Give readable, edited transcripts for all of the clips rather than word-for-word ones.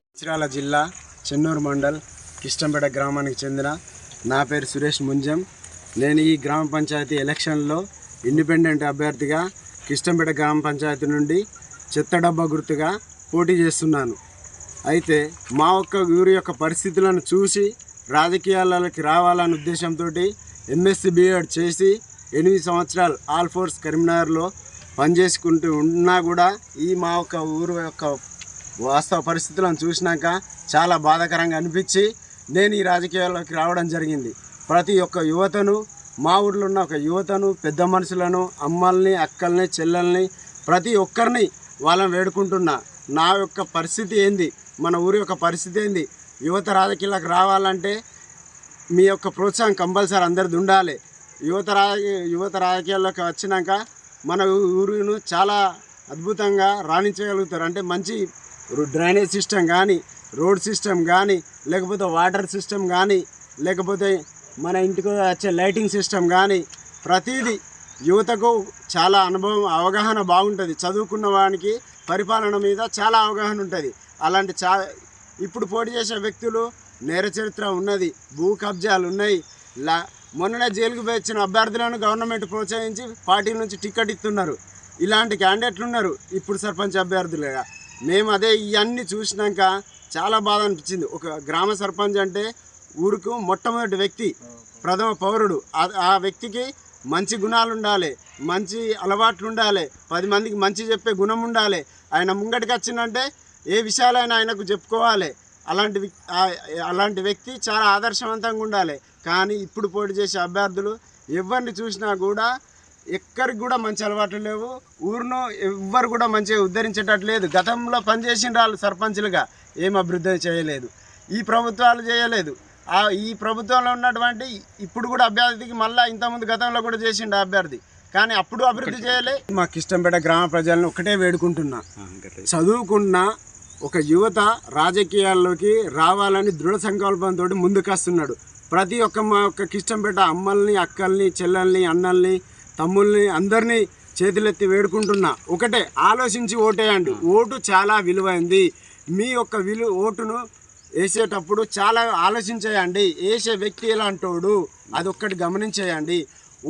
మంచిర్యాల జిల్లా చెన్నూరు మండల్ కిష్టంపేట గ్రామానికి చెందిన నా పేరు సురేష్ ముంజం. నేను ఈ గ్రామ పంచాయతీ ఎలక్షన్లో ఇండిపెండెంట్ అభ్యర్థిగా కిష్టంపేట గ్రామ పంచాయతీ నుండి చెత్త డబ్బా గుర్తుగా పోటీ చేస్తున్నాను. అయితే మా ఊరి యొక్క పరిస్థితులను చూసి రాజకీయాలకి రావాలనే ఉద్దేశంతో ఎంఎస్సి బిఎడ్ చేసి 8 సంవత్సరాలు ఆల్ ఫోర్స్ కరీంనగర్లో పనిచేసుకుంటూ ఉన్నా కూడా ఈ మా ఊరు యొక్క వాస్తవ పరిస్థితులను చూసినాక చాలా బాధాకరంగా అనిపించి నేను ఈ రాజకీయాల్లోకి రావడం జరిగింది. ప్రతి ఒక్క యువతను, మా ఊర్లో ఉన్న ఒక యువతను, పెద్ద మనుషులను, అమ్మల్ని, అక్కల్ని, చెల్లెల్ని, ప్రతి ఒక్కరిని వాళ్ళని వేడుకుంటున్నా. నా యొక్క పరిస్థితి ఏంది, మన ఊరి యొక్క పరిస్థితి ఏంది, యువత రాజకీయాలకు రావాలంటే మీ యొక్క ప్రోత్సాహం కంపల్సరీ అందరిది ఉండాలి. యువత రాజకీయాల్లోకి వచ్చినాక మన ఊరును చాలా అద్భుతంగా రాణించగలుగుతారు. అంటే మంచి డ్రైనేజ్ సిస్టమ్ కానీ, రోడ్ సిస్టమ్ కానీ, లేకపోతే వాటర్ సిస్టమ్ కానీ, లేకపోతే మన ఇంటికి వచ్చే లైటింగ్ సిస్టమ్ కానీ, ప్రతిదీ యువతకు చాలా అవగాహన బాగుంటుంది. చదువుకున్న వానికి పరిపాలన మీద చాలా అవగాహన ఉంటుంది. అలాంటి ఇప్పుడు పోటీ చేసే వ్యక్తులు నేర చరిత్ర ఉన్నది, భూ కబ్జాలు ఉన్నాయి. మొన్ననే జైలుకు వచ్చిన అభ్యర్థులను గవర్నమెంట్ ప్రోత్సహించి పార్టీ నుంచి టికెట్ ఇస్తున్నారు. ఇలాంటి క్యాండిడేట్లు ఉన్నారు ఇప్పుడు సర్పంచ్ అభ్యర్థులుగా. మేము ఇవన్నీ చూసినాక చాలా బాధ అనిపించింది. ఒక గ్రామ సర్పంచ్ అంటే ఊరుకు మొట్టమొదటి వ్యక్తి, ప్రథమ పౌరుడు. ఆ వ్యక్తికి మంచి గుణాలు ఉండాలి, మంచి అలవాట్లు ఉండాలి, 10 మందికి మంచి చెప్పే గుణం ఉండాలి. ఆయన ముంగటికి వచ్చిందంటే ఏ విషయాలైనా ఆయనకు చెప్పుకోవాలి. అలాంటి వ్యక్తి చాలా ఆదర్శవంతంగా ఉండాలి. కానీ ఇప్పుడు పోటీ చేసే అభ్యర్థులు ఎవరిని చూసినా కూడా ఎక్కడికి కూడా మంచి అలవాట్లు లేవు. ఊరిను ఎవ్వరు కూడా మంచిగా ఉద్ధరించేటట్టు లేదు. గతంలో పనిచేసిన వాళ్ళు సర్పంచులుగా ఏం అభివృద్ధి చేయలేదు, ఈ ప్రభుత్వాలు చేయలేదు. ఈ ప్రభుత్వంలో ఉన్నటువంటి ఇప్పుడు కూడా అభ్యర్థికి మళ్ళీ ఇంతకుముందు గతంలో కూడా చేసిండు అభ్యర్థి, కానీ అప్పుడు అభివృద్ధి చేయలే. మా కిష్టంపేట గ్రామ ప్రజలను ఒకటే వేడుకుంటున్నా, చదువుకున్న ఒక యువత రాజకీయాల్లోకి రావాలని దృఢ సంకల్పంతో ముందుకు వస్తున్నాడు. ప్రతి ఒక్క మా యొక్క కిష్టంపేట అమ్మల్ని, అక్కల్ని, చెల్లెల్ని, అన్నల్ని, తమ్ముల్ని అందరినీ చేతులెత్తి వేడుకుంటున్నా, ఒకటే ఆలోచించి ఓటేయండి. ఓటు చాలా విలువైంది. మీ యొక్క ఓటును వేసేటప్పుడు చాలా ఆలోచించేయండి. వేసే వ్యక్తి ఎలాంటోడు అదొక్కటి గమనించేయండి.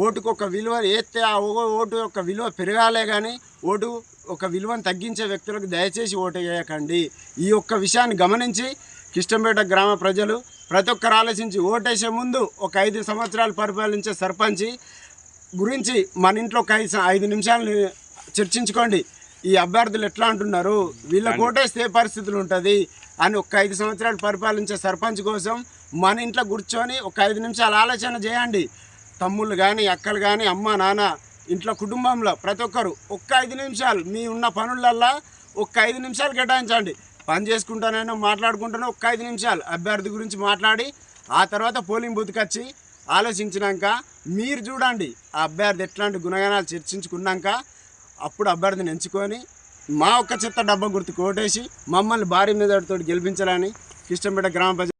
ఓటుకు ఒక విలువ వేస్తే ఆ ఓటు యొక్క విలువ పెరగాలే కానీ ఓటు ఒక విలువను తగ్గించే వ్యక్తులకు దయచేసి ఓటు వేయకండి. ఈ ఒక్క విషయాన్ని గమనించి కిష్టంపేట గ్రామ ప్రజలు ప్రతి ఒక్కరు ఆలోచించి ఓటేసే ముందు ఒక 5 సంవత్సరాలు పరిపాలించే సర్పంచి గురించి మన ఇంట్లో ఒక 5 నిమిషాలు చర్చించుకోండి. ఈ అభ్యర్థులు ఎట్లా అంటున్నారు, వీళ్ళకి ఓటేస్తే ఏ పరిస్థితులు ఉంటుంది అని ఒక 5 సంవత్సరాలు పరిపాలించే సర్పంచ్ కోసం మన ఇంట్లో కూర్చొని ఒక 5 నిమిషాలు ఆలోచన చేయండి. తమ్ముళ్ళు కానీ, అక్కలు కానీ, అమ్మ, నాన్న, ఇంట్లో కుటుంబంలో ప్రతి ఒక్కరు ఒక్క 5 నిమిషాలు మీ ఉన్న పనులల్లో ఒక 5 నిమిషాలు కేటాయించండి. పని చేసుకుంటానైనా మాట్లాడుకుంటానో ఒక 5 నిమిషాలు అభ్యర్థి గురించి మాట్లాడి ఆ తర్వాత పోలింగ్ బూత్కి వచ్చి ఆలోచించినాక మీరు చూడండి ఆ అభ్యర్థి ఎట్లాంటి గుణగణాలు చర్చించుకున్నాక అప్పుడు అభ్యర్థిని ఎంచుకొని మా ఒక్క చెత్త డబ్బా గుర్తుకు ఓటేసి మమ్మల్ని భారీ మెజార్టీతో గెలిపించాలని కిష్టంపేట గ్రామ